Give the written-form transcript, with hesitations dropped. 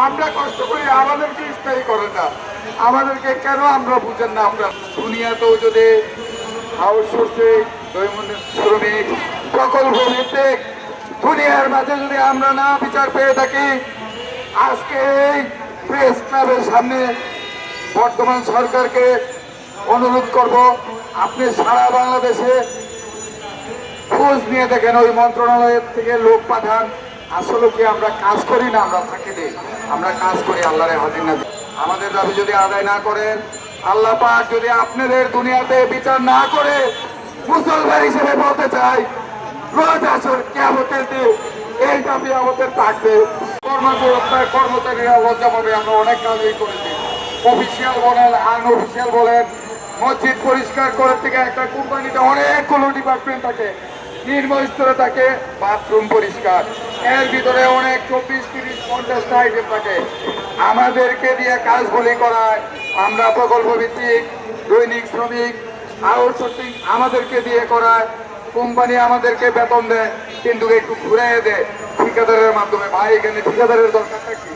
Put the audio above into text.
আমরা কষ্ট করি, আমাদেরকে স্থায়ী করে না, আমাদেরকে কেন আমরা বুঝেন না? আমরা দুনিয়াতেও যদি আউটসোর্সিং, দৈনন্দিন শ্রমিক, প্রকল্প ভিত্তিক দুনিয়ার মাঝে যদি আমরা না বিচার পেয়ে থাকি, আজকে এই প্রেস ক্লাবের সামনে বর্তমান সরকারকে অনুরোধ করব, আপনি সারা বাংলাদেশে খোঁজ নিয়ে দেখেন, ওই মন্ত্রণালয়ের থেকে লোক পাঠান। আসলে কি আমরা কাজ করি না? আমরা ফাঁকি দিই, আমরা কাজ করি আল্লাহরে হাজির না। আমাদের দাবি যদি আদায় না করেন, আল্লাহ পাক যদি আপনাদের দুনিয়াতে বিচার না করে, মুসলমান হিসেবে বলতে চাই, রোজ আসর কিয়ামতের দিন এই দাবি আমাদের থাকবে। কর্মচারীরা লজ্জা পাবে। আমরা অনেক কাজই করেছি, অফিসিয়াল বলেন, আনঅফিসিয়াল বলেন। মসজিদ পরিষ্কার করার থেকে একটা কোম্পানিতে অনেকগুলো ডিপার্টমেন্ট থাকে, নিম্ন স্তরে থাকে বাথরুম পরিষ্কার, এর ভিতরে অনেক 24, 30, 50টা আইটেম থাকে। আমাদেরকে দিয়ে কাজগুলি করায়, আমরা প্রকল্প ভিত্তিক দৈনিক শ্রমিক আউটসোর্সিং আমাদেরকে দিয়ে করায়, কোম্পানি আমাদেরকে বেতন দেয়, কিন্তু একটু ঘুরে দেয় ঠিকাদারের মাধ্যমে। ভাই, এখানে ঠিকাদারের দরকারটা কি?